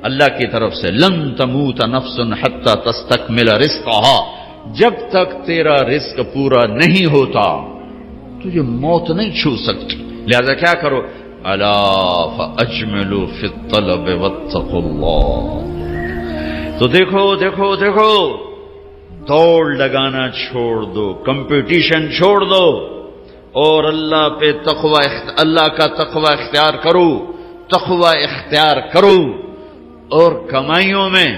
اللہ کی طرف سے لن تموت نفس حتی تستکمل رزقہا، جب تک تیرا رزق پورا نہیں ہوتا تجھے موت نہیں چھو سکتی، لہذا کیا کرو، الا فاجملوا فی الطلب واتقوا اللہ۔ تو دیکھو دیکھو دیکھو، دوڑ لگانا چھوڑ دو، کمپٹیشن چھوڑ دو، اور اللہ پہ تقوی، اللہ کا تقوی اختیار کرو، تقوی اختیار کرو، اور کمائیوں میں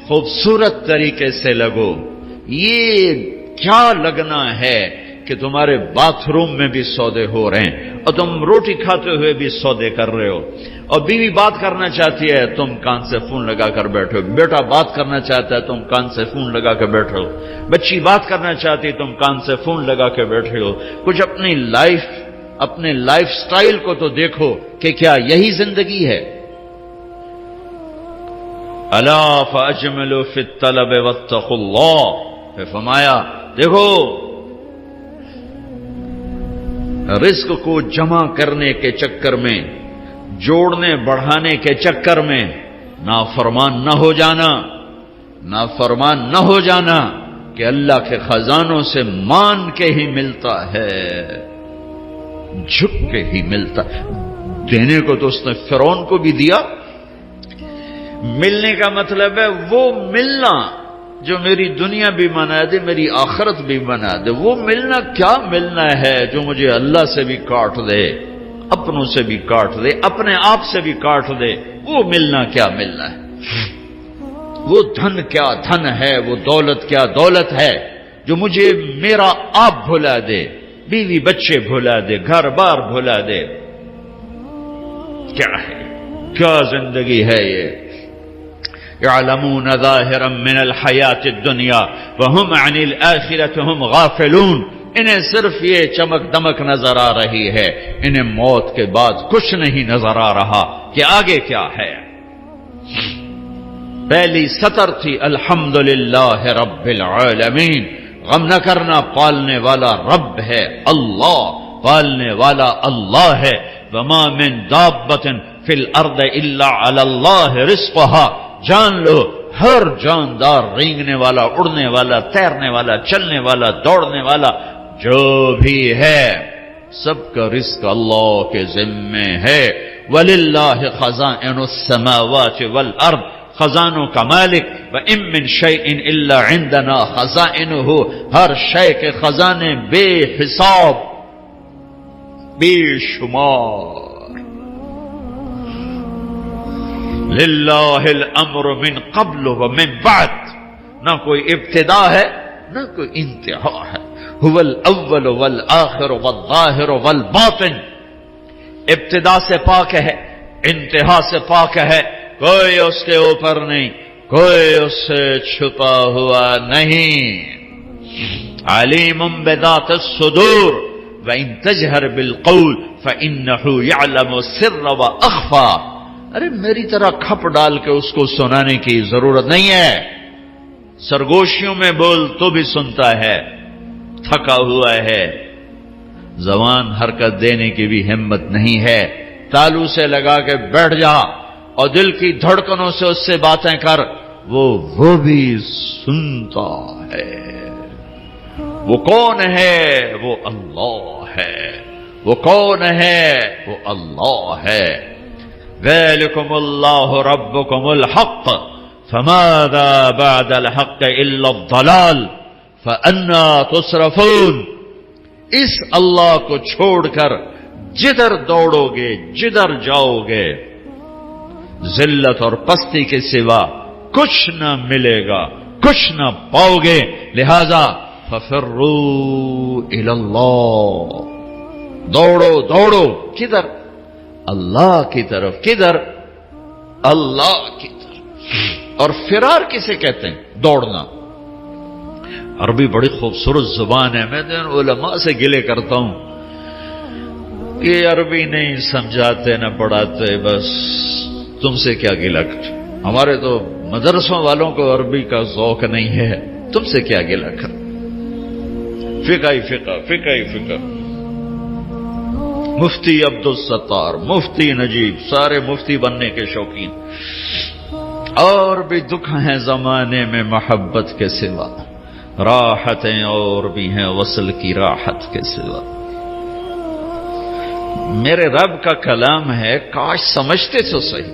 خوبصورت طریقے سے لگو۔ یہ کیا لگنا ہے کہ تمہارے باتھ روم میں بھی سودے ہو رہے ہیں اور تم روٹی کھاتے ہوئے بھی سودے کر رہے ہو، اور بیوی بات کرنا چاہتی ہے تم کان سے فون لگا کر بیٹھے ہو، بیٹا بات کرنا چاہتا ہے تم کان سے فون لگا کے بیٹھے ہو، بچی بات کرنا چاہتی ہے تم کان سے فون لگا کے بیٹھے ہو۔ کچھ اپنے لائف سٹائل کو تو دیکھو کہ کیا یہی زندگی ہے؟ الا فاجملوا فی الطلب واتقوا اللہ، پھر فرمایا دیکھو رزق کو جمع کرنے کے چکر میں، جوڑنے بڑھانے کے چکر میں نافرمان نہ ہو جانا، نافرمان نہ ہو جانا کہ اللہ کے خزانوں سے مان کے ہی ملتا ہے، جھک کے ہی ملتا۔ دینے کو تو اس نے فرعون کو بھی دیا، ملنے کا مطلب ہے وہ ملنا جو میری دنیا بھی بنا دے، میری آخرت بھی بنا دے۔ وہ ملنا کیا ملنا ہے جو مجھے اللہ سے بھی کاٹ دے، اپنوں سے بھی کاٹ دے، اپنے آپ سے بھی کاٹ دے، وہ ملنا کیا ملنا ہے؟ وہ دھن کیا دھن ہے، وہ دولت کیا دولت ہے جو مجھے میرا آپ بھلا دے، بیوی بچے بھلا دے، گھر بار بھلا دے؟ کیا ہے، کیا زندگی ہے یہ؟ يعلمون ظاهرا من الحیات الدنیا وهم عن الآخرة هم غافلون، انہیں صرف یہ چمک دمک نظر آ رہی ہے، انہیں موت کے بعد کچھ نہیں نظر آ رہا کہ آگے کیا ہے۔ پہلی سطر تھی الحمدللہ رب العالمین، غم نہ کرنا، پالنے والا رب ہے اللہ، پالنے والا اللہ ہے۔ وما من دابۃ فی الارض الا علی اللہ رزقها، جان لو ہر جاندار، رینگنے والا، اڑنے والا، تیرنے والا، چلنے والا، دوڑنے والا جو بھی ہے، سب کا رزق اللہ کے ذمے ہے۔ وَلِلَّهِ خَزَائِنُ السَّمَاوَاتِ وَالْأَرْضِ، خزانوں کا مالک۔ وَإِن مِّن شَيْءٍ إِلَّا عِندَنَا خَزَائِنُهُ، ہر شے کے خزانے بے حساب، بے شمار۔ للہ الامر من قبل ومن بعد، نہ کوئی ابتدا ہے نہ کوئی انتہا ہے۔ هو الاول والآخر والظاہر والباطن، ابتدا سے پاک ہے، انتہا سے پاک ہے، کوئی اس کے اوپر نہیں، کوئی اس سے چھپا ہوا نہیں۔ علیم بذات الصدور وإن تجہر بالقول فإنه يعلم السر وأخفى، ارے میری طرح کھپ ڈال کے اس کو سنانے کی ضرورت نہیں ہے، سرگوشیوں میں بول تو بھی سنتا ہے، تھکا ہوا ہے، زبان حرکت دینے کی بھی ہمت نہیں ہے، تالو سے لگا کے بیٹھ جا اور دل کی دھڑکنوں سے اس سے باتیں کر، وہ بھی سنتا ہے۔ وہ کون ہے؟ وہ اللہ ہے۔ وہ کون ہے؟ وہ اللہ ہے۔ ذَلِكُمُ اللَّهُ رَبُّكُمُ الْحَقُّ فَمَاذَا بَعْدَ الْحَقِّ إِلَّا الضَّلَالُ فَأَنَّىٰ تُصْرَفُونَ، اس اللہ کو چھوڑ کر جدھر دوڑو گے، جدھر جاؤ گے، ذلت اور پستی کے سوا کچھ نہ ملے گا، کچھ نہ پاؤ گے۔ لہذا فَفِرُّوا إِلَى اللَّهِ، دوڑو دوڑو، کدھر؟ اللہ کی طرف۔ کدھر؟ اللہ کی طرف۔ اور فرار کسے کہتے ہیں؟ دوڑنا۔ عربی بڑی خوبصورت زبان ہے، میں علماء سے گلے کرتا ہوں کہ عربی نہیں سمجھاتے نہ پڑھاتے، بس تم سے کیا گلہ کر، ہمارے تو مدرسوں والوں کو عربی کا ذوق نہیں ہے، تم سے کیا گلہ کر، فقہ ہی فقہ، فقہ ہی فقہ۔ مفتی عبدالستار، مفتی نجیب، سارے مفتی بننے کے شوقین، اور بھی دکھ ہیں زمانے میں محبت کے سوا، راحتیں اور بھی ہیں وصل کی راحت کے سوا۔ میرے رب کا کلام ہے، کاش سمجھتے تو صحیح۔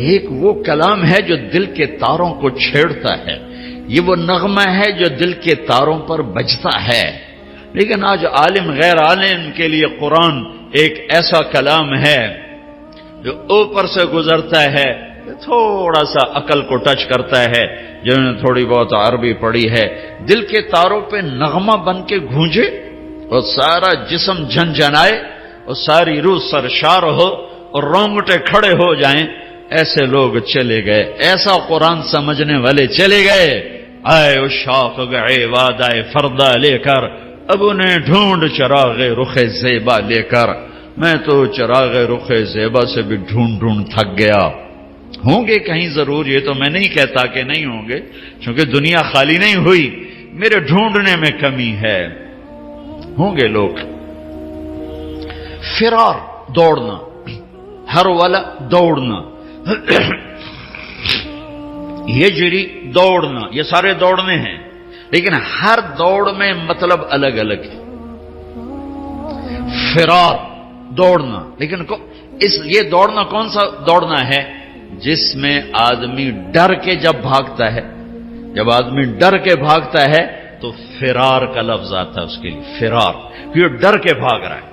ایک وہ کلام ہے جو دل کے تاروں کو چھیڑتا ہے، یہ وہ نغمہ ہے جو دل کے تاروں پر بجتا ہے۔ لیکن آج عالم غیر عالم کے لیے قرآن ایک ایسا کلام ہے جو اوپر سے گزرتا ہے، تھوڑا سا عقل کو ٹچ کرتا ہے، جنہوں نے تھوڑی بہت عربی پڑھی ہے، دل کے تاروں پہ نغمہ بن کے گونجے اور سارا جسم جھنجھنائے اور ساری روح سرشار ہو اور رونگٹے کھڑے ہو جائیں۔ ایسے لوگ چلے گئے، ایسا قرآن سمجھنے والے چلے گئے۔ آئے عشاق گئے وعدہ فردا لے کر، اب انہیں ڈھونڈ چراغ رخ زیبا لے کر۔ میں تو چراغ رخ زیبا سے بھی ڈھونڈ تھک گیا۔ ہوں گے کہیں ضرور، یہ تو میں نہیں کہتا کہ نہیں ہوں گے، چونکہ دنیا خالی نہیں ہوئی، میرے ڈھونڈنے میں کمی ہے۔ ہوں گے لوگ۔ فرار، دوڑنا، ہر والا دوڑنا، یجری دوڑنا، یہ سارے دوڑنے ہیں، لیکن ہر دوڑ میں مطلب الگ الگ ہے۔ فرار دوڑنا، لیکن یہ دوڑنا کون سا دوڑنا ہے؟ جس میں آدمی ڈر کے جب بھاگتا ہے، جب آدمی ڈر کے بھاگتا ہے تو فرار کا لفظ آتا ہے اس کے لیے، فرار، یہ ڈر کے بھاگ رہا ہے،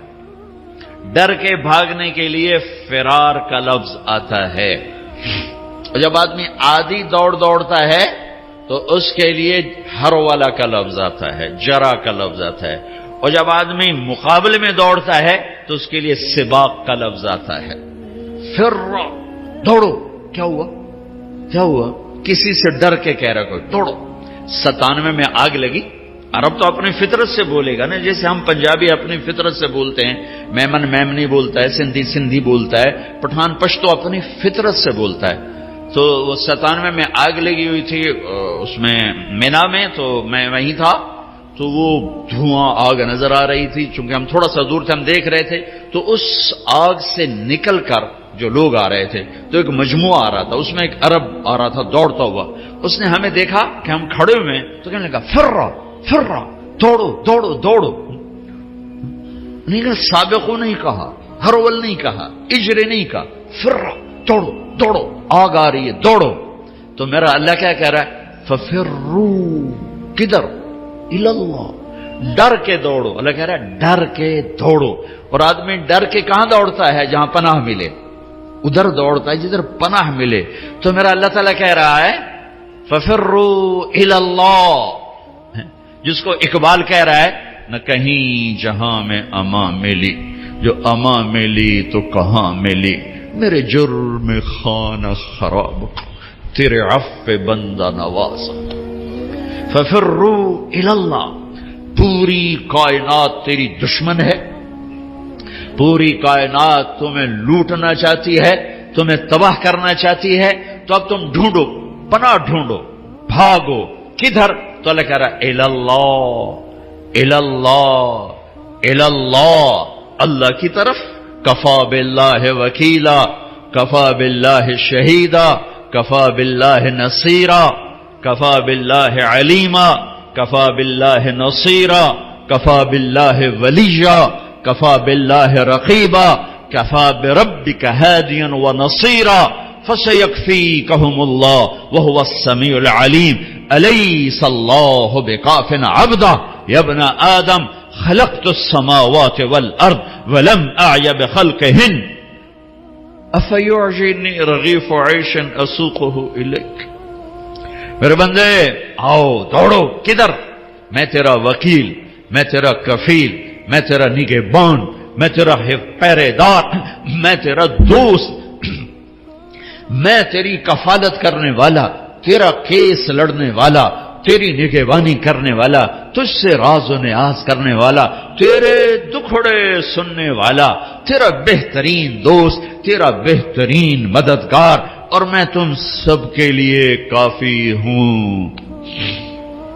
ڈر کے بھاگنے کے لیے فرار کا لفظ آتا ہے۔ اور جب آدمی عادی دوڑتا ہے تو اس کے لیے ہر والا کا لفظ آتا ہے، جرا کا لفظ آتا ہے۔ اور جب آدمی مقابلے میں دوڑتا ہے تو اس کے لیے سباق کا لفظ آتا ہے۔ پھر دوڑو، کیا ہوا؟ کسی سے ڈر کے کہہ رہا کوئی دوڑو۔ 97 میں آگ لگی، عرب تو اپنی فطرت سے بولے گا نا، جیسے ہم پنجابی اپنی فطرت سے بولتے ہیں، میمن میمنی بولتا ہے، سندھی بولتا ہے، پٹھان پشتو اپنی فطرت سے بولتا ہے۔ تو وہ 97 میں آگ لگی ہوئی تھی اس میں مینا میں، تو میں وہیں تھا، تو وہ دھواں آگ نظر آ رہی تھی، چونکہ ہم تھوڑا سا دور تھے، ہم دیکھ رہے تھے، تو اس آگ سے نکل کر جو لوگ آ رہے تھے تو ایک مجموعہ آ رہا تھا، اس میں ایک عرب آ رہا تھا دوڑتا ہوا، اس نے ہمیں دیکھا کہ ہم کھڑے ہوئے ہیں تو کہنے لگا پھر رہا، دوڑو۔ نہیں کہا، سابقو نہیں کہا، ہرول نہیں کہا، اجرے نہیں کہا، پھر رہا، دوڑو، آگ آ رہی ہے، دوڑو۔ تو میرا اللہ کیا کہہ رہا ہے؟ ففرو، کدھر؟ الاللہ، ڈر کے دوڑو۔ اللہ کہہ رہا ہے ڈر کے دوڑو۔ اور آدمی ڈر کے کہاں دوڑتا ہے؟ جہاں پناہ ملے، ادھر دوڑتا ہے جدھر پناہ ملے۔ تو میرا اللہ تعالیٰ کہہ رہا ہے ففرو الاللہ، جس کو اقبال کہہ رہا ہے نہ کہیں جہاں میں امان ملی، جو امان ملی تو کہاں ملی، میرے جرم خانہ خراب، تیرے عفو بندہ نواز۔ ففرو الاللہ، پوری کائنات تیری دشمن ہے، پوری کائنات تمہیں لوٹنا چاہتی ہے، تمہیں تباہ کرنا چاہتی ہے، تو اب تم ڈھونڈو، پناہ ڈھونڈو، بھاگو۔ کدھر؟ تو اللہ کہہ رہا ہے الاللہ، اللہ کی طرف۔ کفا باللہ وکیلا، کفا باللہ شہیدا، کفا باللہ نصیرا، کفا باللہ علیما، کفا باللہ نصیرا، کفا باللہ ولیا، کفا باللہ رقیبا، کفا بربک ہادیا ونصیرا، فسیکفیکہم اللہ وہو السمیع العلیم، الیس اللہ بکاف عبدہ، یا ابن آدم خلقت السماوات والارض ولم اعی بخلقہن، افیعجبنی رغیف عیش اسوقہ الیک۔ میرے بندے آؤ، دوڑو۔ کدھر؟ میں تیرا وکیل، میں تیرا کفیل، میں تیرا نگہبان، میں تیرا پہرے دار، میں تیرا دوست، میں تیری کفالت کرنے والا، تیرا کیس لڑنے والا، تیری نگہبانی کرنے والا، تجھ سے راز و نیاز کرنے والا، تیرے دکھڑے سننے والا، تیرا بہترین دوست، تیرا بہترین مددگار، اور میں تم سب کے لیے کافی ہوں۔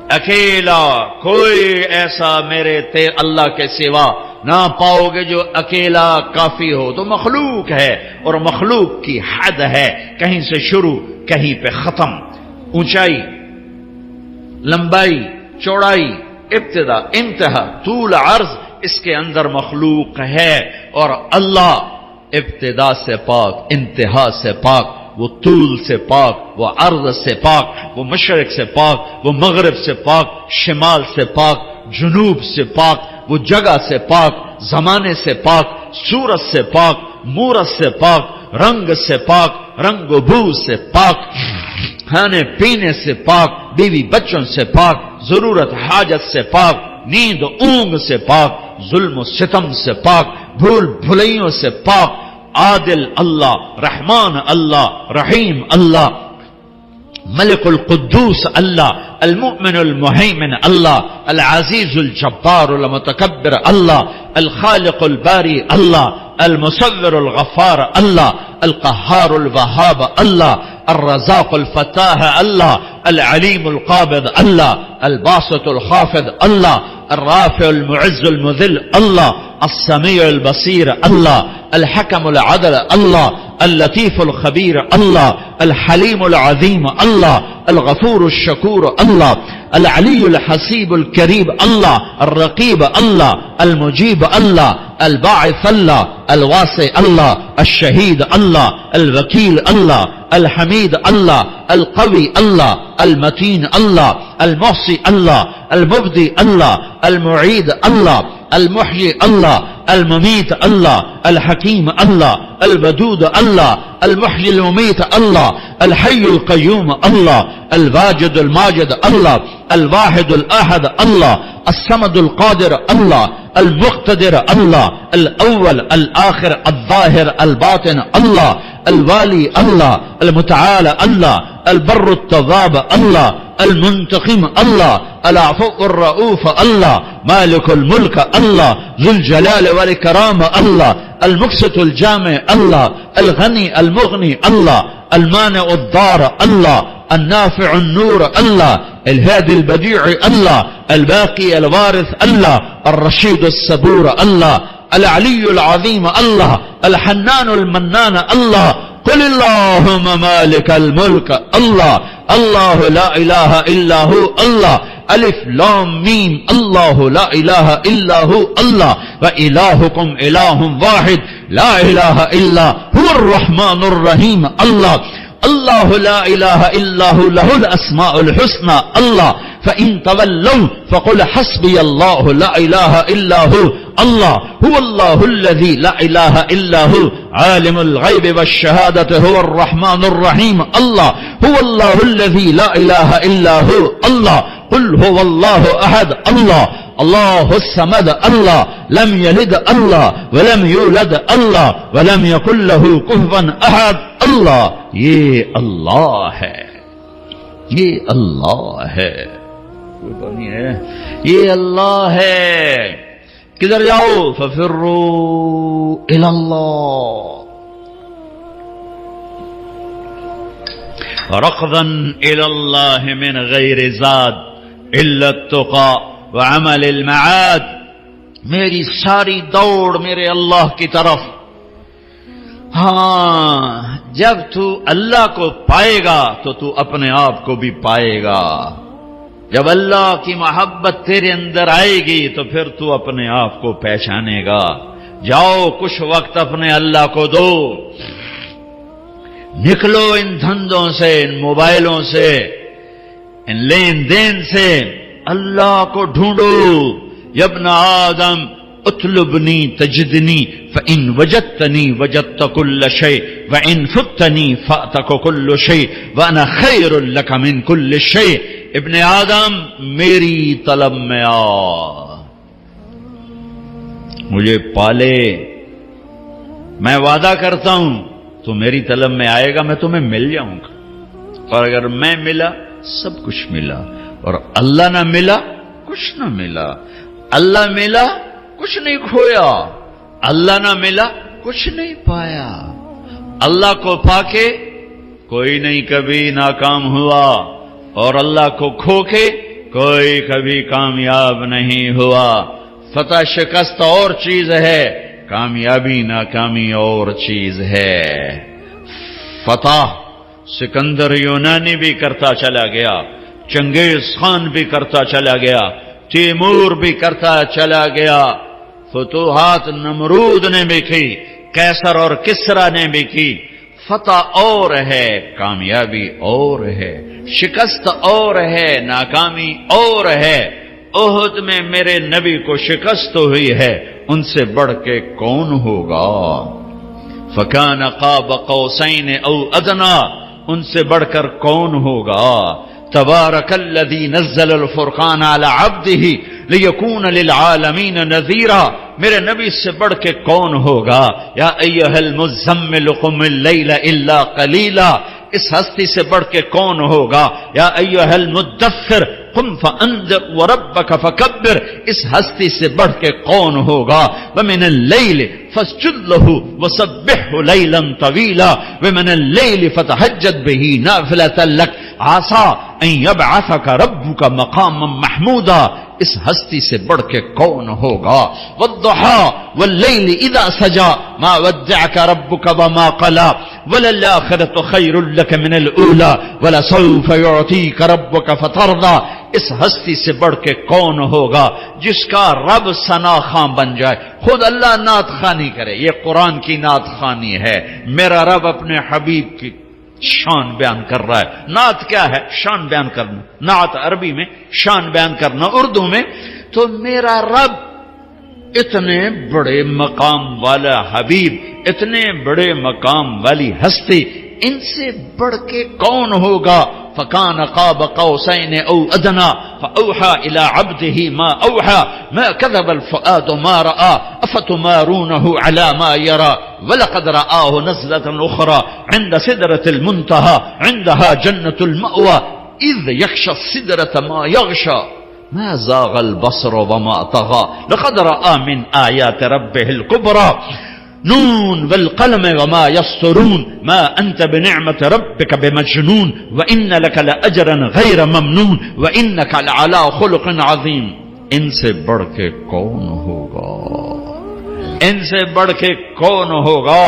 اکیلا، کوئی ایسا میرے اللہ کے سوا نہ پاؤ گے جو اکیلا کافی ہو، تو مخلوق ہے، اور مخلوق کی حد ہے، کہیں سے شروع کہیں پہ ختم، اونچائی، لمبائی، چوڑائی، ابتدا، انتہا، طول، عرض، اس کے اندر مخلوق ہے، اور اللہ ابتدا سے پاک، انتہا سے پاک، وہ طول سے پاک، وہ عرض سے پاک، وہ مشرق سے پاک، وہ مغرب سے پاک، شمال سے پاک، جنوب سے پاک، وہ جگہ سے پاک، زمانے سے پاک، صورت سے پاک، مورت سے پاک، رنگ سے پاک، رنگ و بو سے پاک، کھانے پینے سے پاک، بیوی بچوں سے پاک، ضرورت حاجت سے پاک، نیند اونگ سے پاک، ظلم و ستم سے پاک، بھول بھلائیوں سے پاک، عادل اللہ، رحمان اللہ، رحیم اللہ، ملک القدوس اللہ، المؤمن المہیمن اللہ، العزیز الجبار المتکبر اللہ، الخالق الباری اللہ، المصور الغفار اللہ، القہار الوہاب اللہ، الرزاق الفتاح اللہ، العلیم القابض اللہ، الباسط الخافض اللہ، الرافع المعز المذل اللہ، السمیع البصیر اللہ، الحکم العدل اللہ، اللطیف الخبیر اللہ، الحلیم العظیم اللہ، الغفور الشکور اللہ، العلی الحسیب الکریم اللہ، الرقیب اللہ، المجیب اللہ، الباعث اللہ، الواسع اللہ، الشہید اللہ، الوکیل اللہ، الحمید اللہ، القوی اللہ، المتین اللہ، المحصی اللہ، المبدی اللہ، المعید اللہ، المحیی اللہ، الممیت اللہ، الحکیم اللہ، الودود اللہ، المحیی الممیت اللہ، الحی القیوم اللہ، الواجد الماجد اللہ، الواحد الاحد اللہ، الصمد القادر اللہ، المقتدر اللہ، الاول الآخر الظاہر الباطن اللہ، الوالی اللہ، المتعال اللہ، البر التواب اللہ، المنتقم اللہ، العفو الرؤوف اللہ، مالک الملک اللہ، ذو الجلال والاکرام اللہ، المقسط الجامع اللہ، الغنی المغنی اللہ، المانع الضار اللہ، النافع النور اللہ، الهادي البديع الله، الباقي الوارث الله، الرشيد الصبور الله، العلي العظيم الله، الحنان المنان الله. قل اللهم مالك الملك الله، الله لا إله إلا هو الله، ألف لام ميم، الله لا إله إلا هو الله، وإلهكم إله واحد لا إله إلا هو الرحمن الرحيم الله، الله لا إله إلا هو له الأسماء الحسنى الله، فإن تولوا فقل حسبي الله لا إله إلا هو الله، هو الله الذي لا إله إلا هو عالم الغيب والشهادة هو الرحمن الرحيم الله، هو الله الذي لا إله إلا هو الله، قل هو الله أحد الله، الله الصمد الله، لم يلد الله ولم يولد الله ولم يكن له كفوا أحد الله. یہ اللہ ہے، یہ اللہ ہے، کوئی تو نہیں ہے، یہ اللہ ہے. کدھر جاؤ؟ ففروا الی اللہ ركضا الی اللہ من غیر زاد الا التقى وعمل المعاد. میری ساری دوڑ میرے اللہ کی طرف. ہاں، جب تو اللہ کو پائے گا تو تو اپنے آپ کو بھی پائے گا. جب اللہ کی محبت تیرے اندر آئے گی تو پھر تو اپنے آپ کو پہچانے گا. جاؤ کچھ وقت اپنے اللہ کو دو، نکلو ان دھندوں سے، ان موبائلوں سے، ان لین دین سے، اللہ کو ڈھونڈو. یا ابن آدم اطلبنی تجدنی فإن وجدتنی وجدت كل شيء وإن فتنی فأتك كل شيء وأنا خير لك من كل شيء. ابن آدم میری طلب میں آ، مجھے پالے، میں وعدہ کرتا ہوں تو میری طلب میں آئے گا، میں تمہیں مل جاؤں گا. اور اگر میں ملا سب کچھ ملا، اور اللہ نہ ملا کچھ نہ ملا. اللہ ملا کچھ نہیں کھویا، اللہ نہ ملا کچھ نہیں پایا. اللہ کو پا کے کوئی نہیں کبھی ناکام ہوا، اور اللہ کو کھو کے کوئی کبھی کامیاب نہیں ہوا. فتح شکست اور چیز ہے، کامیابی ناکامی اور چیز ہے۔ فتح سکندر یونانی بھی کرتا چلا گیا، چنگیز خان بھی کرتا چلا گیا، تیمور بھی کرتا چلا گیا، فتوحات نمرود نے بھی کی، کیسر اور کسرا نے بھی کی۔ فتح اور ہے، کامیابی اور ہے، شکست اور ہے، ناکامی اور ہے۔ احد میں میرے نبی کو شکست ہوئی ہے، ان سے بڑھ کے کون ہوگا؟ فَكَانَ قَابَ قَوْسَيْنِ أَوْ أَدْنَىٰ، ان سے بڑھ کر کون ہوگا؟ تبارک الذی نزل الفرقان علی عبدہ لیکون للعالمین نذیرا، میرے نبی سے بڑھ کے کون ہوگا؟ یا ایھا المزمل قم اللیل الا قلیلا، اس ہستی سے بڑھ کے کون ہوگا؟ یا ایھا المدثر قم فانذر وربک فکبر، اس ہستی سے بڑھ کے کون ہوگا؟ ومن اللیل فاسجد لہ وسبحہ لیلا طویلا ومن اللیل فتہجد بہ نافلۃ لک عسیٰ ان یبعثک ربک مقاما محمودا، اس ہستی سے بڑھ کے کون ہوگا؟ والضحیٰ واللیل اذا سجا ما ودعک ربک وما قلی وللآخرۃ خیر لک من الاولی ولسوف یعطیک ربک فترضی، اس ہستی سے بڑھ کے کون ہوگا جس کا رب ثنا خواں بن جائے؟ خود اللہ نعت خوانی کرے، یہ قرآن کی نعت خوانی ہے۔ میرا رب اپنے حبیب کی شان بیان کر رہا ہے۔ نعت کیا ہے؟ شان بیان کرنا۔ نعت عربی میں شان بیان کرنا، اردو میں۔ تو میرا رب اتنے بڑے مقام والا حبیب، اتنے بڑے مقام والی ہستی، ان سے بڑھ کے کون ہوگا؟ فَكَانَ قَابَ قَوْسَيْنِ أَوْ أَدْنَىٰ فَأَوْحَىٰ إِلَىٰ عَبْدِهِ مَا أَوْحَىٰ مَا كَذَبَ الْفُؤَادُ مَا رَأَىٰ أَفَتُمَارُونَهُ عَلَىٰ مَا يَرَىٰ وَلَقَدْ رَآهُ نَزْلَةً أُخْرَىٰ عِندَ سِدْرَةِ الْمُنتَهَىٰ عِندَهَا جَنَّةُ الْمَأْوَىٰ إِذْ يَغْشَى السِّدْرَةَ مَا يَغْشَىٰ مَا زَاغَ الْبَصَرُ وَمَا طَغَىٰ لَقَدْ رَآىٰ مِنْ آيَاتِ رَبِّهِ الْكُبْرَىٰ نون والقلم وما يسطرون ما أنت بنعمة ربك بمجنون وإن لك لأجرا غير ممنون وإنك لعلى خلق عظيم۔ ان سے بڑھ کے کون ہوگا؟ ان سے بڑھ کے کون ہوگا؟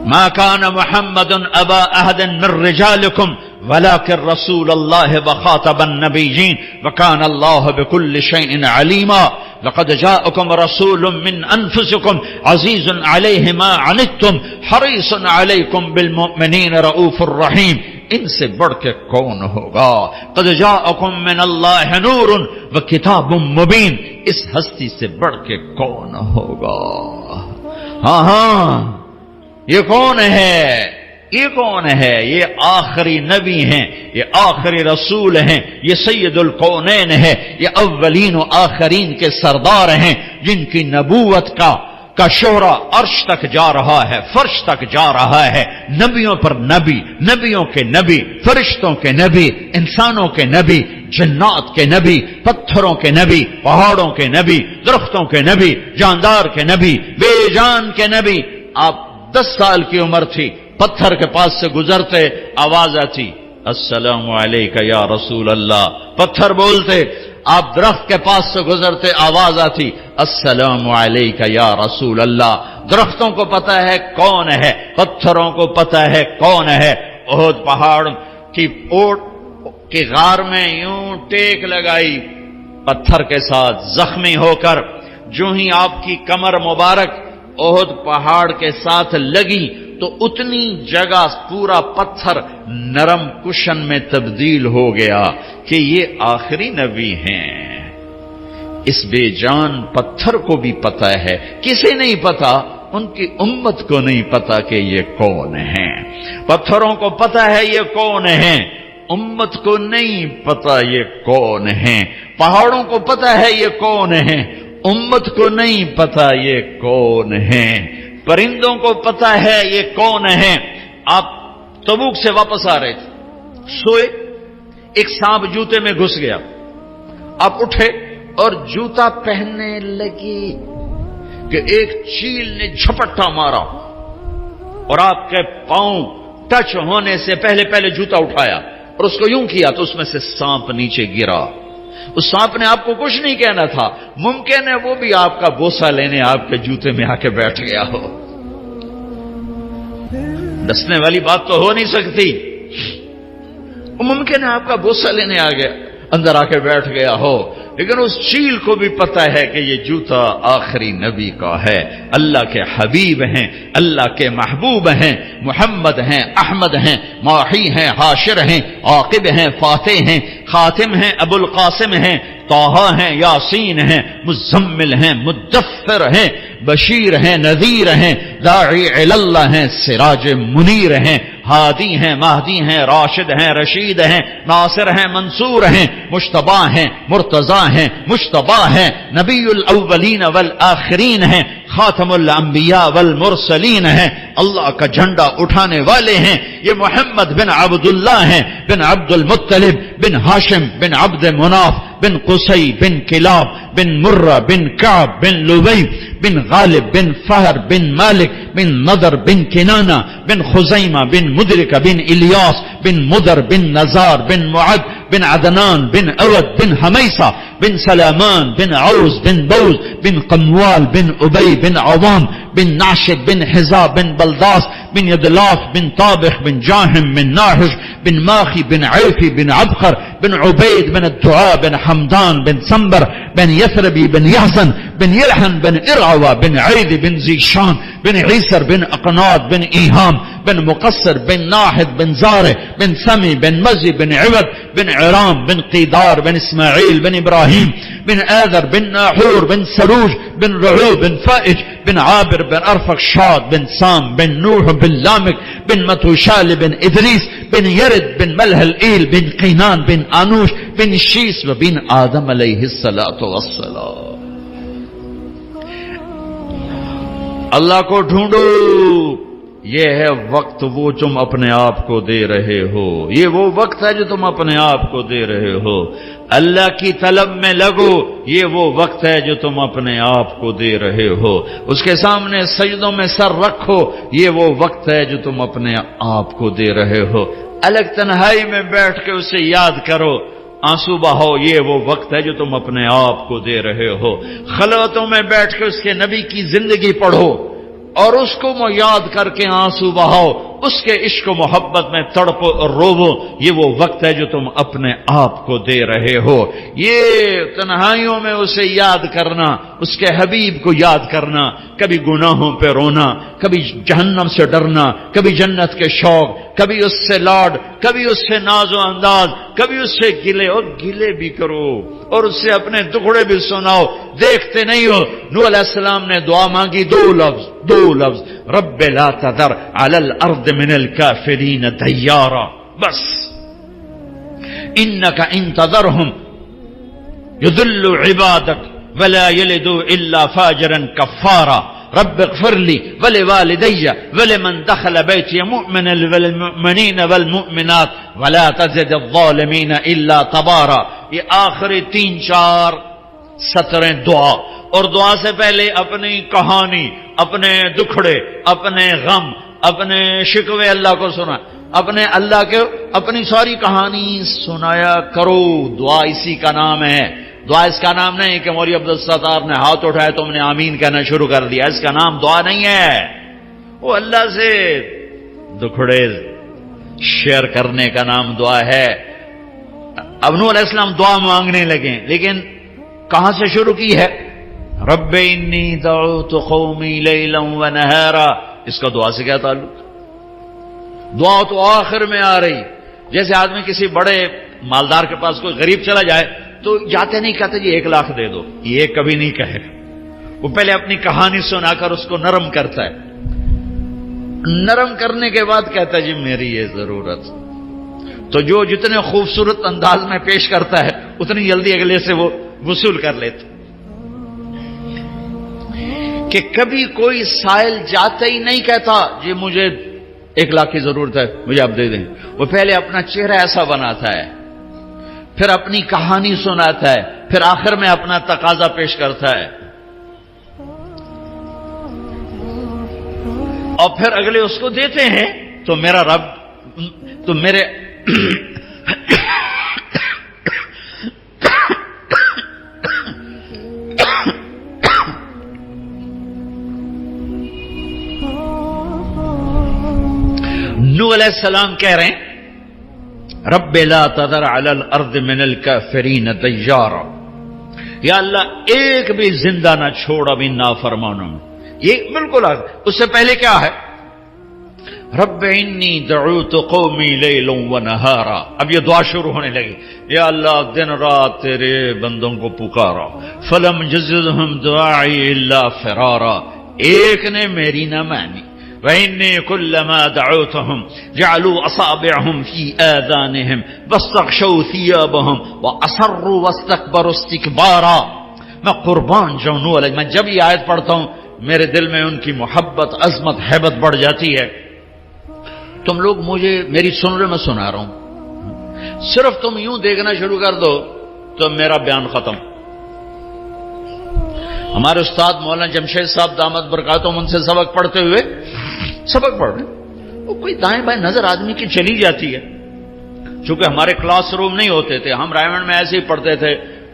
ما كان محمد أبا أحد من رجالكم ولكن رسول الله وخاتم النبيين وكان الله بكل شيء عليما لقد جاءكم رسول من أنفسكم عزيز عليه ما عنتم حريص عليكم بالمؤمنين رؤوف رحيم۔ ان سے بڑھ کے کون ہوگا؟ قد جاءكم من الله نور وكتاب مبين، اس ہستی سے بڑھ کے کون ہوگا؟ ہاں یہ کون ہے؟ یہ کون ہے؟ یہ آخری نبی ہیں، یہ آخری رسول ہیں، یہ سید الکونین ہے، یہ اولین و آخرین کے سردار ہیں، جن کی نبوت کا شہرہ عرش تک جا رہا ہے، فرش تک جا رہا ہے۔ نبیوں پر نبی، نبیوں کے نبی، فرشتوں کے نبی، انسانوں کے نبی، جنات کے نبی، پتھروں کے نبی، پہاڑوں کے نبی، درختوں کے نبی، جاندار کے نبی، بے جان کے نبی۔ آپ 10 سال کی عمر تھی، پتھر کے پاس سے گزرتے آواز آتی السلام علیکہ یا رسول اللہ، پتھر بولتے۔ آپ درخت کے پاس سے گزرتے آواز آتی السلام علیکہ یا رسول اللہ۔ درختوں کو پتہ ہے کون ہے، پتھروں کو پتہ ہے کون ہے۔ احد پہاڑ کی اوٹ کی غار میں یوں ٹیک لگائی پتھر کے ساتھ، زخمی ہو کر جو ہی آپ کی کمر مبارک احد پہاڑ کے ساتھ لگی تو اتنی جگہ پورا پتھر نرم کشن میں تبدیل ہو گیا کہ یہ آخری نبی ہیں۔ اس بے جان پتھر کو بھی پتہ ہے، کسے نہیں پتا؟ ان کی امت کو نہیں پتا کہ یہ کون ہیں۔ پتھروں کو پتا ہے یہ کون ہیں، امت کو نہیں پتا یہ کون ہیں۔ پہاڑوں کو پتا ہے یہ کون ہیں، امت کو نہیں پتا یہ کون ہیں۔ پرندوں کو پتا ہے یہ کون ہیں۔ آپ تبوک سے واپس آ رہے تھے، سوئے، ایک سانپ جوتے میں گھس گیا، آپ اٹھے اور جوتا پہننے لگے کہ ایک چیل نے جھپٹا مارا اور آپ کے پاؤں ٹچ ہونے سے پہلے جوتا اٹھایا اور اس کو یوں کیا تو اس میں سے سانپ نیچے گرا۔ اس سانپ نے آپ کو کچھ نہیں کہنا تھا، ممکن ہے وہ بھی آپ کا بوسہ لینے آپ کے جوتے میں آ کے بیٹھ گیا ہو۔ ڈسنے والی بات تو ہو نہیں سکتی، ممکن ہے آپ کا بوسہ لینے آ گیا، اندر آ کے بیٹھ گیا ہو، لیکن اس چیل کو بھی پتا ہے کہ یہ جوتا آخری نبی کا ہے، اللہ کے حبیب ہیں، اللہ کے محبوب ہیں، محمد ہیں، احمد ہیں، ماحی ہیں، حاشر ہیں، عاقب ہیں، فاتح ہیں، خاتم ہیں، ابو القاسم ہیں، طہ ہیں، یاسین ہیں، مزمل ہیں، مدثر ہیں، بشیر ہیں، نذیر ہیں، داعی اللہ ہیں، سراج منیر ہیں، ہادی ہیں، مہدی ہیں، راشد ہیں، رشید ہیں، ناصر ہیں، منصور ہیں، مجتبی ہیں، مرتضی ہیں، مجتبی ہیں، نبی الاولین والآخرین ہیں، خاتم الانبیاء والمرسلین ہیں، اللہ کا جھنڈا اٹھانے والے ہیں، یہ محمد بن عبداللہ ہیں، بن عبد المطلب، بن ہاشم، بن عبد مناف، بن قصی، بن کلاب، بن مرہ، بن کعب، بن لبی، بن غالب، بن فہر، بن مالک، بن نضر، بن کنانہ، بن خزیمہ، بن مدرکہ، بن الیاس، بن مدر، بن نزار، بن معد، بن عدنان، بن عود، بن حمیسہ، بن سلامان، بن عوز، بن بوز، بن قموال، بن ابی، بن عوام، بن ناشد، بن حزاب، بن بلداس، بن یدلاف، بن طابخ، بن جاہم، بن ناحش، بن ماخی، بن عیفی، بن عبقر، بن عبید، بن الدعاء، بن حمدان، بن سنبر، بن یثربی، بن یحزن، بن یلحن، بن ارعوہ، بن عید، بن زیشان، بن عیسر، بن اقناد، بن ایہام، بن مقصر، بن ناحد، بن زارع، بن سمی، بن مزی، بن عود، بن عرام، بن قیدار، بن اسماعیل، بن ابراہیم، بن آذر، بن ناحور، بن سروج، بن رعو، بن فائج، بن عابر، بن ارفخشاد، بن سام، بن نوح، بن لامک، بن متوشال، بن ادریس، بن یرد، بن ملح الایل، بن قینان، بن آنوش، بن شیس، و بن آدم علیہ الصلاۃ والسلام۔ اللہ کو ڈھونڈو، یہ ہے وقت وہ تم اپنے آپ کو دے رہے ہو، یہ وہ وقت ہے جو تم اپنے آپ کو دے رہے ہو۔ اللہ کی طلب میں لگو، یہ وہ وقت ہے جو تم اپنے آپ کو دے رہے ہو۔ اس کے سامنے سجدوں میں سر رکھو، یہ وہ وقت ہے جو تم اپنے آپ کو دے رہے ہو۔ الگ تنہائی میں بیٹھ کے اسے یاد کرو، آنسو بہاؤ، یہ وہ وقت ہے جو تم اپنے آپ کو دے رہے ہو۔ خلوتوں میں بیٹھ کے اس کے نبی کی زندگی پڑھو اور اس کو یاد کر کے آنسو بہاؤ، اس کے عشق و محبت میں تڑپو اور روو، یہ وہ وقت ہے جو تم اپنے آپ کو دے رہے ہو۔ یہ تنہائیوں میں اسے یاد کرنا، اس کے حبیب کو یاد کرنا، کبھی گناہوں پہ رونا، کبھی جہنم سے ڈرنا، کبھی جنت کے شوق، کبھی اس سے لاڈ، کبھی اس سے ناز و انداز، کبھی اس سے گلے، اور گلے بھی کرو اور اس سے اپنے دکھڑے بھی سناؤ۔ دیکھتے نہیں ہو نوح علیہ السلام نے دعا مانگی، دو لفظ، رب لا تذر علی الارض من الکافرین دیارا، بس انک ان تذرہم یضلوا عبادک ولا یلدوا الا فاجرا کفارا، رب اغفر لی ولوالدی ولمن دخل بیتی مؤمنا والمؤمنین والمؤمنات ولا تزد الظالمین الا تبارا۔ یہ آخری 3-4 سطریں دعا، اور دعا سے پہلے اپنی کہانی، اپنے دکھڑے، اپنے غم، اپنے شکوے اللہ کو سنا، اپنی ساری کہانی سنایا کرو۔ دعا اسی کا نام ہے، دعا اس کا نام نہیں کہ مولوی عبدالستار نے ہاتھ اٹھایا تم نے آمین کہنا شروع کر دیا، اس کا نام دعا نہیں ہے۔ وہ اللہ سے دکھڑے شیئر کرنے کا نام دعا ہے۔ اب نوح علیہ السلام دعا مانگنے لگے، لیکن کہاں سے شروع کی ہے؟ رب انی دعوت قومی لیلا ونہارا، اس کا دعا سے کیا تعلق؟ دعا تو آخر میں آ رہی، جیسے آدمی کسی بڑے مالدار کے پاس کوئی غریب چلا جائے تو جاتے نہیں کہتے جی 1 لاکھ دے دو، یہ کبھی نہیں کہے، وہ پہلے اپنی کہانی سنا کر اس کو نرم کرتا ہے، نرم کرنے کے بعد کہتا ہے جی میری یہ ضرورت، تو جو جتنے خوبصورت انداز میں پیش کرتا ہے اتنی جلدی اگلے سے وہ وصول کر لیتا۔ کہ کبھی کوئی سائل جاتے ہی نہیں کہتا جی مجھے 1 لاکھ کی ضرورت ہے مجھے آپ دے دیں، وہ پہلے اپنا چہرہ ایسا بناتا ہے، پھر اپنی کہانی سناتا ہے، پھر آخر میں اپنا تقاضا پیش کرتا ہے، اور پھر اگلے اس کو دیتے ہیں تو میرا رب، تو میرے نوح علیہ السلام کہہ رہے ہیں رب لا تذر علی الارض من الکافرین دیارا، یا اللہ ایک بھی زندہ نہ چھوڑ ابھی نافرمانوں میں. یہ بالکل اس سے پہلے کیا ہے؟ رب انی دعوت قومی لیلا ونہارا. اب یہ دعا شروع ہونے لگی، یا اللہ دن رات تیرے بندوں کو پکارا. فلم یزدہم دعائی الا فرارا، ایک نے میری نہ مانی. وإني كلما دعوتهم جعلوا أصابعهم في آذانهم واستغشوا ثيابهم وأصروا واستكبروا استكبارا. میں قربان جاؤں نوح علیہ، میں جب یہ آیت پڑھتا ہوں میرے دل میں ان کی محبت، عظمت، ہیبت بڑھ جاتی ہے. تم لوگ مجھے میری سن رہے، میں سنا رہا ہوں، صرف تم یوں دیکھنا شروع کر دو تو میرا بیان ختم. ہمارے استاد مولانا جمشید صاحب دامت برکاتہم ان سے سبق پڑھتے ہوئے سبق پڑھ رہے، وہ کوئی دائیں بائیں نظر آدمی کی چلی جاتی ہے. چونکہ ہمارے کلاس روم نہیں ہوتے تھے، ہم رائمنڈ میں ایسے ہی پڑھتے تھے،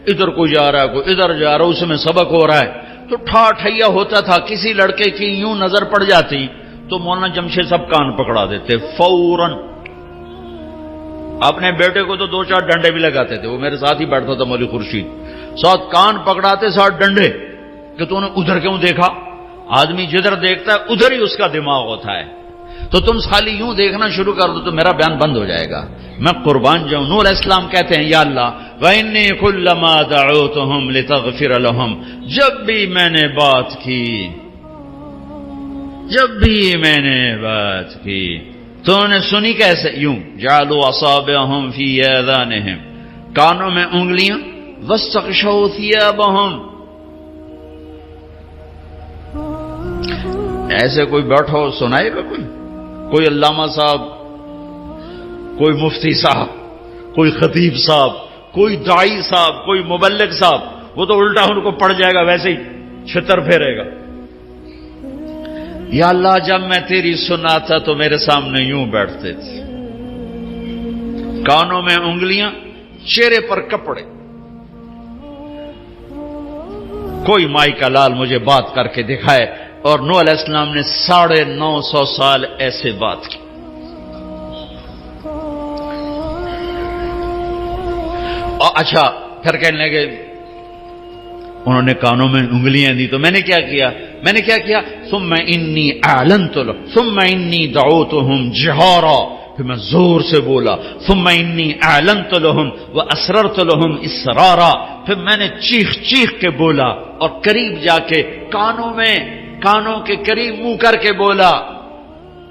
ادھر کوئی جا رہا ہے کوئی ادھر جا رہا ہے، اس میں سبق ہو رہا ہے تو ٹھیا ہوتا تھا. کسی لڑکے کی یوں نظر پڑ جاتی تو مولانا جمشید صاحب کان پکڑا دیتے فوراً. اپنے بیٹے کو تو 2-4 ڈنڈے بھی لگاتے تھے، وہ میرے ساتھ ہی بیٹھتا تھا مولوی خورشید، ساتھ کان پکڑاتے ساتھ ڈنڈے کہ تو نے ادھر کیوں دیکھا. آدمی جدھر دیکھتا ہے ادھر ہی اس کا دماغ ہوتا ہے. تو تم خالی یوں دیکھنا شروع کر دو تو میرا بیان بند ہو جائے گا. میں قربان جاؤں. نوح علیہ السلام کہتے ہیں یا اللہ وَإِنِّي كُلَّمَا دَعَوْتُهُمْ لِتَغْفِرَ لَهُمْ، جب بھی میں نے بات کی تو نے سنی کیسے؟ یوں جعلوا اصابعهم في آذانهم، کانوں میں انگلیاں، واستغشوا ثيابهم. ایسے کوئی بیٹھو سنائے گا؟ کوئی علامہ صاحب، کوئی مفتی صاحب، کوئی خطیب صاحب، کوئی داعی صاحب، کوئی مبلغ صاحب، وہ تو الٹا ان کو پڑ جائے گا، ویسے ہی چھتر پھیرے گا. یا اللہ جب میں تیری سناتا تو میرے سامنے یوں بیٹھتے تھے، کانوں میں انگلیاں، چہرے پر کپڑے. کوئی مائی کا لال مجھے بات کر کے دکھائے. اور نوح علیہ السلام نے 950 سال ایسے بات کی. اور اچھا پھر کہنے لگے انہوں نے کانوں میں انگلیاں دی تو میں نے کیا کیا؟ ثم انی اعلنت لهم ثم انی دعوتهم جہارا، پھر میں زور سے بولا. ثم انی اعلنت لهم واسررت لهم اسرارا، پھر میں نے چیخ کے بولا اور قریب جا کے کانوں کے قریب منہ کر کے بولا.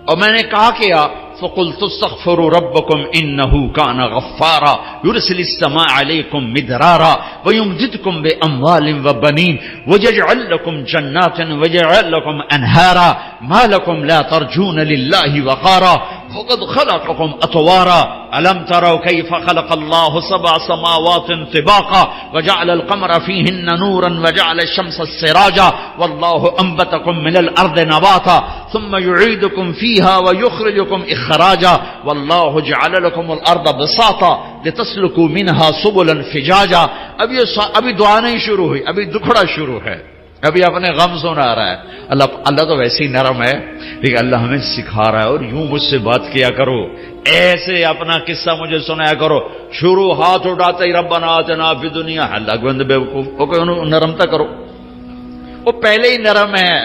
اور میں نے کہا کیا؟ فَقُلْتُ اسْتَغْفِرُوا رَبَّكُمْ إِنَّهُ كَانَ غَفَّارًا يُرْسِلِ السَّمَاءَ عَلَيْكُمْ مِدْرَارًا وَيُمْدِدْكُمْ بِأَمْوَالٍ وَبَنِينَ وَيَجْعَلْ لَكُمْ جَنَّاتٍ وَيَجْعَلْ لَكُمْ أَنْهَارًا مَا لَكُمْ لَا تَرْجُونَ لِلَّهِ وَقَارًا وَقَدْ خَلَقَكُمْ أَطْوَارًا أَلَمْ تَرَوْا كَيْفَ خَلَقَ اللَّهُ 7 سَمَاوَاتٍ طِبَاقًا وَجَعَلَ الْقَمَرَ فِيهِنَّ نُورًا وَجَعَلَ الشَّمْسَ سِرَاجًا وَاللَّهُ أَنبَتَكُم مِّنَ الْأَرْضِ نَبَاتًا ثُمَّ يُعِيدُكُم فِيهَا وَيُخْرِجُكُم إِخْرَاجًا وَاللَّهُ جَعَلَ لَكُمُ الْأَرْضَ بِسَاطًا لِتَسْلُكُوا مِنْهَا سُبُلًا فِجَاجًا. ابھی دعا نہیں شروع ہوئی، ابھی دکھڑا شروع ہے، ابھی اپنے غم سنا رہا ہے. اللہ تو ویسے ہی نرم ہے، لیکن اللہ ہمیں سکھا رہا ہے. اور یوں مجھ سے بات کیا کرو، ایسے اپنا قصہ مجھے سنایا کرو. شروع ہاتھ اٹھاتے ہی ربنا آتنا فی دنیا، اللہ کے بندے بیوقوف ہو کے نرمتا کرو. وہ پہلے ہی نرم ہے،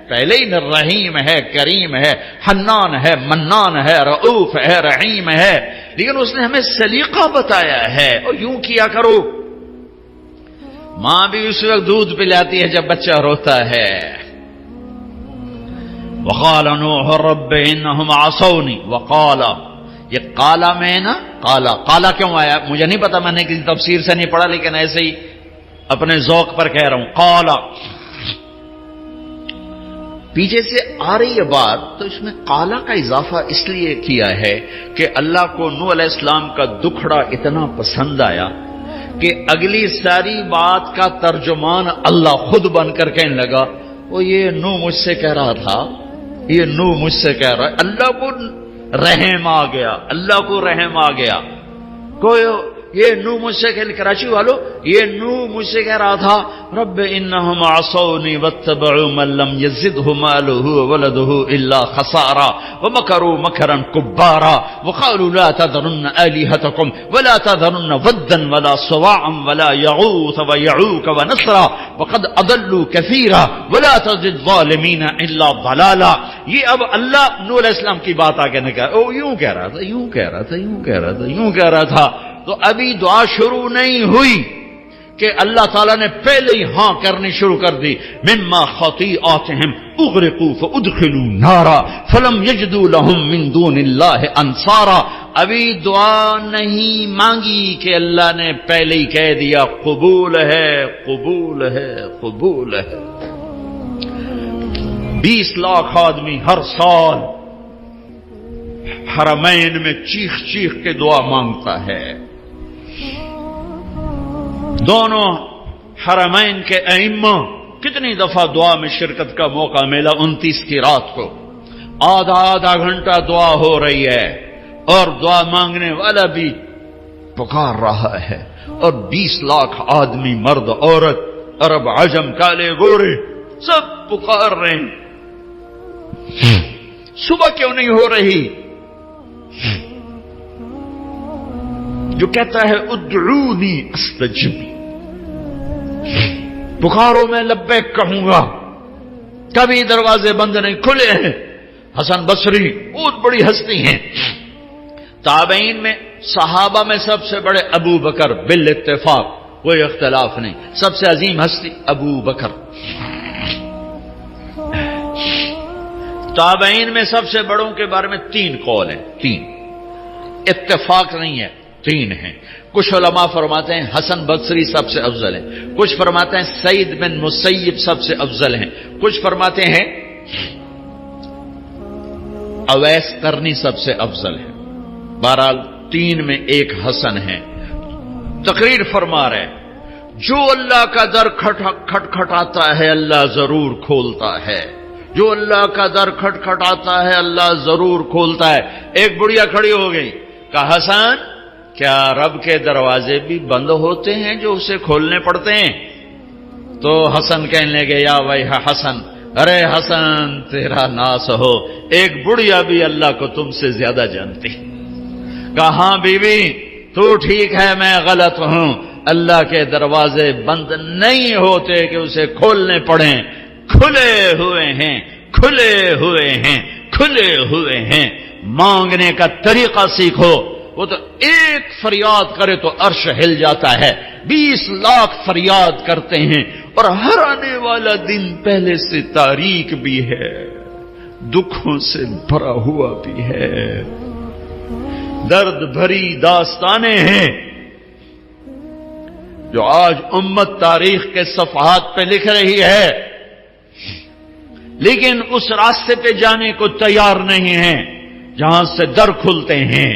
پہلے ہی رحیم ہے، کریم ہے، حنان ہے، منان ہے، رؤوف ہے، رحیم ہے. لیکن اس نے ہمیں سلیقہ بتایا ہے اور یوں کیا کرو. ماں بھی اس وقت دودھ پلاتی ہے جب بچہ روتا ہے. وقال نوح رب انہم عصونی. وقال، یہ قالا میں نا، قالا کیوں آیا مجھے نہیں پتا، میں نے کسی تفسیر سے نہیں پڑھا، لیکن ایسے ہی اپنے ذوق پر کہہ رہا ہوں. قالا پیچھے سے آ رہی ہے بات، تو اس میں قالا کا اضافہ اس لیے کیا ہے کہ اللہ کو نوح علیہ السلام کا دکھڑا اتنا پسند آیا کہ اگلی ساری بات کا ترجمان اللہ خود بن کر کہنے لگا وہ یہ نوح مجھ سے کہہ رہا تھا، یہ نوح مجھ سے کہہ رہا ہے. اللہ کو رحم آ گیا، اللہ کو رحم آ گیا. کوئی یہ نو مجھ سے کراچی والوں، یہ نو مجھ سے کہہ رہا تھا رب انہم عصونی واتبعوا من لم یزدہ مالہ وولدہ الا خسارا ومکروا مکرا کبارا وقالوا لا تذرن آلہتکم ولا تذرن ودا ولا صواعا ولا یغوث ویعوک ونسرا وقد اضلوا کثیرا ولا تزد الظالمین الا ضلالا. یہ اب اللہ نوح علیہ السلام کی بات آگے نے کہا، او یوں کہہ رہا تھا، یوں کہہ رہا تھا، یوں کہہ رہا تھا، یوں کہہ رہا تھا. تو ابھی دعا شروع نہیں ہوئی کہ اللہ تعالیٰ نے پہلے ہی ہاں کرنی شروع کر دی. مما خطیئاتہم اغرقوا فادخلوا نارا فلم یجدوا لهم من دون اللہ انصارا. ابھی دعا نہیں مانگی کہ اللہ نے پہلے ہی کہہ دیا قبول ہے، قبول ہے، قبول ہے. 20 لاکھ آدمی ہر سال حرمین میں چیخ چیخ کے دعا مانگتا ہے. دونوں حرمین کے ائمہ کتنی دفعہ دعا میں شرکت کا موقع ملا. 29 کی رات کو آدھا گھنٹہ دعا ہو رہی ہے اور دعا مانگنے والا بھی پکار رہا ہے، اور 20 لاکھ آدمی مرد عورت عرب عجم کالے گورے سب پکار رہے ہیں. صبح کیوں نہیں ہو رہی؟ جو کہتا ہے ادعونی استجب، پکارو میں لبیک کہوں گا. کبھی دروازے بند نہیں کھلے ہیں. حسن بصری بہت بڑی ہستی ہیں. تابعین میں صحابہ میں سب سے بڑے ابو بکر، بالاتفاق کوئی اختلاف نہیں، سب سے عظیم ہستی ابو بکر. تابعین میں سب سے بڑوں کے بارے میں 3 قول ہیں، 3 اتفاق نہیں ہے، 3 ہیں. کچھ علماء فرماتے ہیں حسن بصری سب سے افضل ہیں، کچھ فرماتے ہیں سعید بن مسیب سب سے افضل ہیں، کچھ فرماتے ہیں اویس قرنی سب سے افضل ہے. بہرحال 3 میں ایک حسن ہے. تقریر فرما رہے جو اللہ کا در کھٹکھٹاتا ہے اللہ ضرور کھولتا ہے. جو اللہ کا در کھٹکھٹاتا ہے اللہ ضرور کھولتا ہے. ایک بڑھیا کھڑی ہو گئی، کہا حسن کیا رب کے دروازے بھی بند ہوتے ہیں جو اسے کھولنے پڑتے ہیں؟ تو حسن کہنے لگے یا بھائی حسن، ارے حسن تیرا ناس ہو، ایک بڑھیا بھی اللہ کو تم سے زیادہ جانتی. کہا ہاں بی بی تو ٹھیک ہے میں غلط ہوں، اللہ کے دروازے بند نہیں ہوتے کہ اسے کھولنے پڑیں، کھلے ہوئے ہیں، کھلے ہوئے ہیں، کھلے ہوئے ہیں. مانگنے کا طریقہ سیکھو. وہ تو ایک فریاد کرے تو عرش ہل جاتا ہے، 20 لاکھ فریاد کرتے ہیں، اور ہر آنے والا دن پہلے سے تاریک بھی ہے، دکھوں سے بھرا ہوا بھی ہے، درد بھری داستانیں ہیں جو آج امت تاریخ کے صفحات پہ لکھ رہی ہے، لیکن اس راستے پہ جانے کو تیار نہیں ہیں جہاں سے در کھلتے ہیں،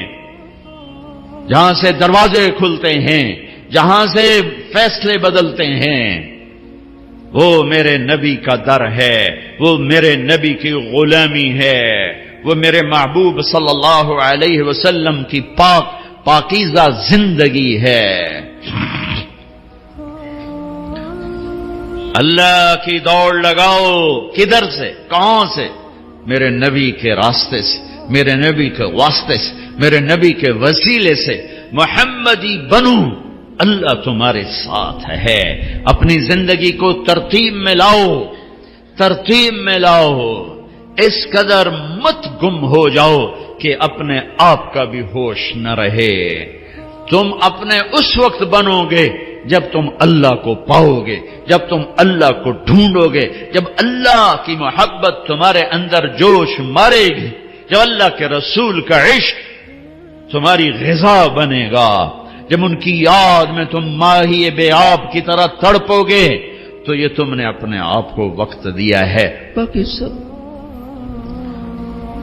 جہاں سے دروازے کھلتے ہیں، جہاں سے فیصلے بدلتے ہیں. وہ میرے نبی کا در ہے، وہ میرے نبی کی غلامی ہے، وہ میرے محبوب صلی اللہ علیہ وسلم کی پاکیزہ زندگی ہے. اللہ کی دوڑ لگاؤ. کدھر سے؟ کہاں سے؟ میرے نبی کے راستے سے، میرے نبی کے واسطے سے، میرے نبی کے وسیلے سے. محمدی بنو، اللہ تمہارے ساتھ ہے. اپنی زندگی کو ترتیب میں لاؤ، ترتیب میں لاؤ. اس قدر مت گم ہو جاؤ کہ اپنے آپ کا بھی ہوش نہ رہے. تم اپنے اس وقت بنو گے جب تم اللہ کو پاؤ گے، جب تم اللہ کو ڈھونڈو گے، جب اللہ کی محبت تمہارے اندر جوش مارے گی، جب اللہ کے رسول کا عشق تمہاری غذا بنے گا، جب ان کی یاد میں تم ماہی بے آب کی طرح تڑپو گے، تو یہ تم نے اپنے آپ کو وقت دیا ہے. باقی سب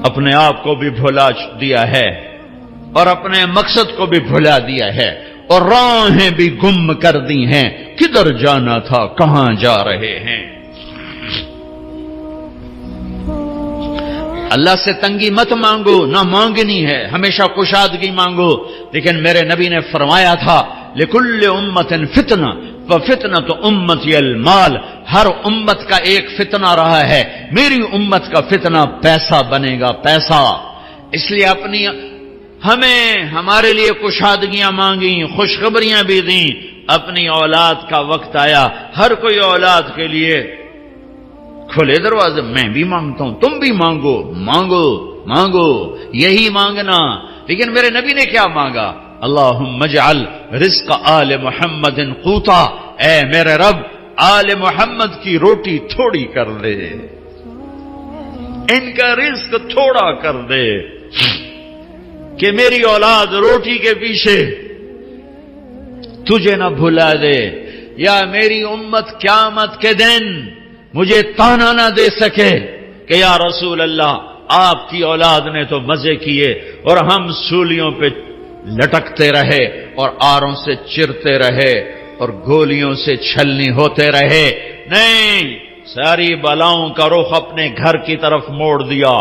اپنے آپ کو بھی بھلا دیا ہے اور اپنے مقصد کو بھی بھلا دیا ہے، اور راہیں بھی گم کر دی ہیں. کدھر جانا تھا، کہاں جا رہے ہیں؟ اللہ سے تنگی مت مانگو، نہ مانگنی ہے، ہمیشہ کشادگی مانگو. لیکن میرے نبی نے فرمایا تھا لکل امت فتنہ وفتنۃ امتی المال، ہر امت کا ایک فتنہ رہا ہے، میری امت کا فتنہ پیسہ بنے گا، پیسہ. اس لیے ہمیں ہمارے لیے کشادگیاں مانگیں، خوشخبریاں بھی دیں. اپنی اولاد کا وقت آیا، ہر کوئی اولاد کے لیے کھلے دروازے. میں بھی مانگتا ہوں، تم بھی مانگو، مانگو مانگو، یہی مانگنا. لیکن میرے نبی نے کیا مانگا؟ اللہم اجعل رزق آل محمد قوتا، اے میرے رب آل محمد کی روٹی تھوڑی کر دے، ان کا رزق تھوڑا کر دے، کہ میری اولاد روٹی کے پیچھے تجھے نہ بھلا دے، یا میری امت قیامت کے دن مجھے تانا نہ دے سکے کہ یا رسول اللہ آپ کی اولاد نے تو مزے کیے اور ہم سولیوں پہ لٹکتے رہے اور آروں سے چرتے رہے اور گولیوں سے چھلنی ہوتے رہے. نہیں، ساری بلاؤں کا رخ اپنے گھر کی طرف موڑ دیا.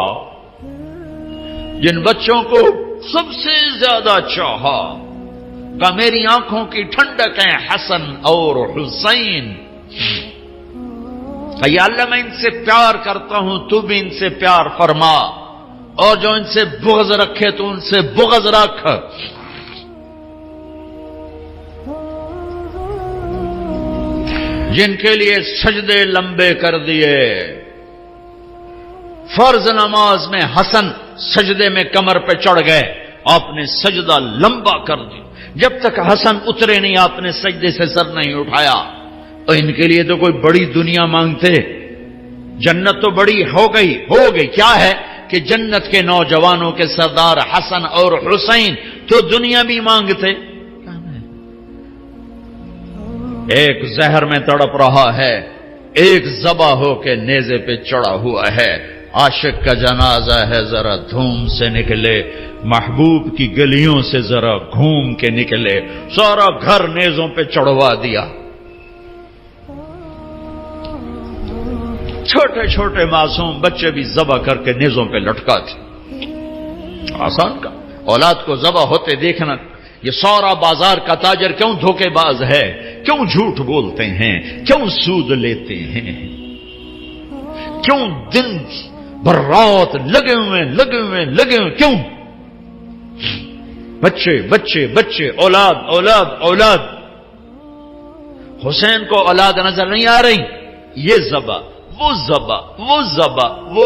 جن بچوں کو سب سے زیادہ چاہا کہ میری آنکھوں کی ٹھنڈک ہیں حسن اور حسین، کہ یا اللہ میں ان سے پیار کرتا ہوں، تو بھی ان سے پیار فرما، اور جو ان سے بغض رکھے تو ان سے بغض رکھ. جن کے لیے سجدے لمبے کر دیے، فرض نماز میں حسن سجدے میں کمر پہ چڑھ گئے، آپ نے سجدہ لمبا کر دیا، جب تک حسن اترے نہیں آپ نے سجدے سے سر نہیں اٹھایا. تو ان کے لیے تو کوئی بڑی دنیا مانگتے، جنت تو بڑی ہو گئی. کیا ہے کہ جنت کے نوجوانوں کے سردار حسن اور حسین تو دنیا بھی مانگتے. ایک زہر میں تڑپ رہا ہے، ایک ذبح ہو کے نیزے پہ چڑھا ہوا ہے. عاشق کا جنازہ ہے، ذرا دھوم سے نکلے، محبوب کی گلیوں سے ذرا گھوم کے نکلے، سارا گھر نیزوں پہ چڑھوا دیا. چھوٹے چھوٹے معصوم بچے بھی ذبح کر کے نیزوں پہ لٹکا تھے. آسان کا اولاد کو ذبح ہوتے دیکھنا. یہ سارا بازار کا تاجر کیوں دھوکے باز ہے، کیوں جھوٹ بولتے ہیں، کیوں سود لیتے ہیں، کیوں دن بھر رات لگے ہوئے کیوں؟ بچے بچے بچے، اولاد اولاد اولاد. حسین کو اولاد نظر نہیں آ رہی، یہ ذبح وہ ذبح، وہ ذبح، وہ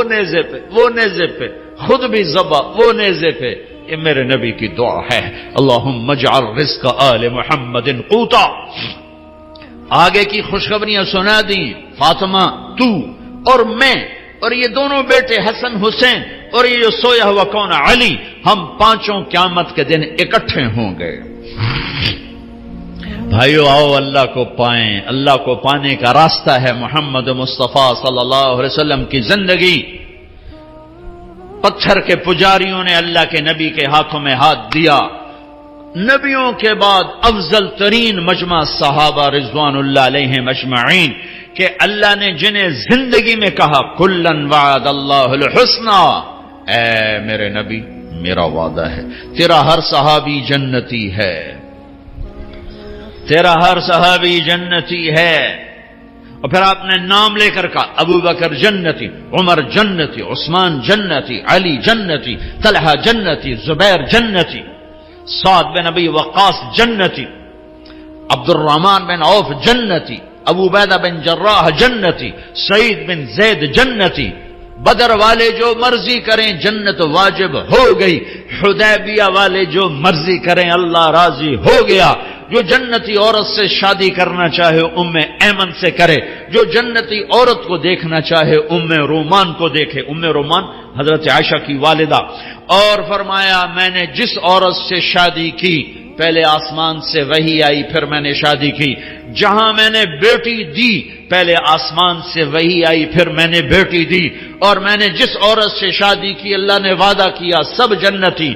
نیزے پہ، خود بھی ذبح وہ نیزے پہ. یہ میرے نبی کی دعا ہے، اللہم اجعل رزق آل محمد قوتا. آگے کی خوشخبریاں سنا دیں. فاطمہ، تو اور میں اور یہ دونوں بیٹے حسن حسین اور یہ جو سویا ہوا کون علی، ہم پانچوں قیامت کے دن اکٹھے ہوں گے. بھائیو آؤ اللہ کو پائیں. اللہ کو پانے کا راستہ ہے محمد مصطفیٰ صلی اللہ علیہ وسلم کی زندگی. پتھر کے پجاریوں نے اللہ کے نبی کے ہاتھوں میں ہاتھ دیا. نبیوں کے بعد افضل ترین مجمع صحابہ رضوان اللہ علیہم اجمعین، کہ اللہ نے جنہیں زندگی میں کہا کلن وعد اللہ الحسنى، اے میرے نبی میرا وعدہ ہے تیرا ہر صحابی جنتی ہے، تیرا ہر صحابی جنتی ہے. اور پھر آپ نے نام لے کر کہا ابو بکر جنتی، عمر جنتی، عثمان جنتی، علی جنتی، طلحہ جنتی، زبیر جنتی، سعد بن ابی وقاص جنتی، عبد الرحمن بن عوف جنتی، ابو عبیدہ بن جراح جنتی، سعید بن زید جنتی. بدر والے جو مرضی کریں جنت واجب ہو گئی. حدیبیہ والے جو مرضی کریں اللہ راضی ہو گیا. جو جنتی عورت سے شادی کرنا چاہے ام ایمن سے کرے، جو جنتی عورت کو دیکھنا چاہے ام رومان کو دیکھے. ام رومان حضرت عائشہ کی والدہ. اور فرمایا میں نے جس عورت سے شادی کی، پہلے آسمان سے وحی آئی پھر میں نے شادی کی. جہاں میں نے بیٹی دی، پہلے آسمان سے وحی آئی پھر میں نے بیٹی دی. اور میں نے جس عورت سے شادی کی اللہ نے وعدہ کیا سب جنتی.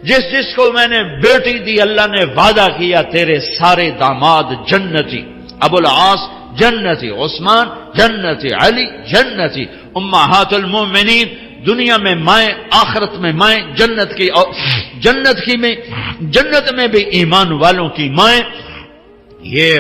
جس کو میں نے بیٹی دی اللہ نے وعدہ کیا تیرے سارے داماد جنتی. ابو العاص جنتی، عثمان جنتی، علی جنتی. امہات المومنین دنیا میں مائیں، آخرت میں مائیں، جنت میں بھی ایمان والوں کی مائیں. یہ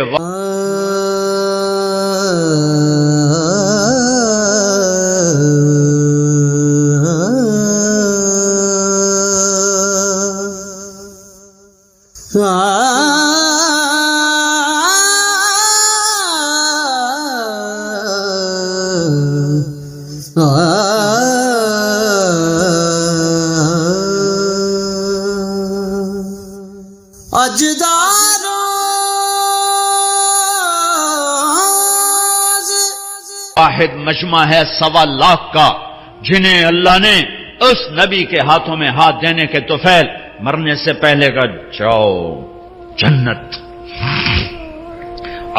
واحد مجمع ہے 1.25 لاکھ کا، جنہیں اللہ نے اس نبی کے ہاتھوں میں ہاتھ دینے کے طفیل مرنے سے پہلے کا جاؤ جنت.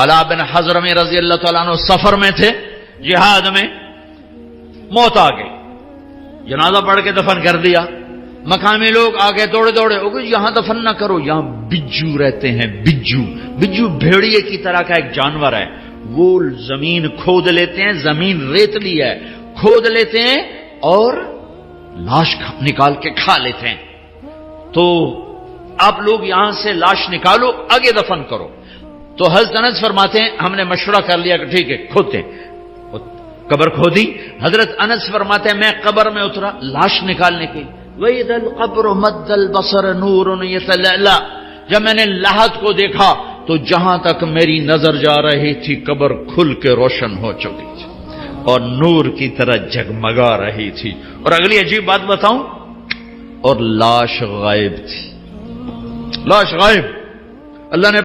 علا بن حضرمی رضی اللہ تعالیٰ عنہ سفر میں تھے، جہاد میں، موت آ گئی، جنازہ پڑھ کے دفن کر دیا. مقامی لوگ آگے دوڑے دوڑے، یہاں دفن نہ کرو، یہاں بجو رہتے ہیں. بجو بھیڑیے کی طرح کا ایک جانور ہے، وہ زمین کھود لیتے ہیں، زمین ریتلی ہے، کھود لیتے ہیں اور لاش نکال کے کھا لیتے ہیں. تو آپ لوگ یہاں سے لاش نکالو، آگے دفن کرو. تو حضرت انس فرماتے ہیں ہم نے مشورہ کر لیا کہ ٹھیک ہے کھودتے ہیں. قبر کھودی. حضرت انس فرماتے ہیں میں قبر میں اترا لاش نکالنے کی. وَإِذَا الْقَبْرُ مَدَّ الْبَصَرَ نُورٌ يَتَلَأْلَأُ، جب میں نے لحد کو دیکھا تو جہاں تک میری نظر جا رہی تھی قبر کھل کے روشن ہو چکی تھی اور نور کی طرح جگمگا رہی تھی. اور اگلی عجیب بات بتاؤں، اور لاش غائب تھی. لاش غائب. اللہ نے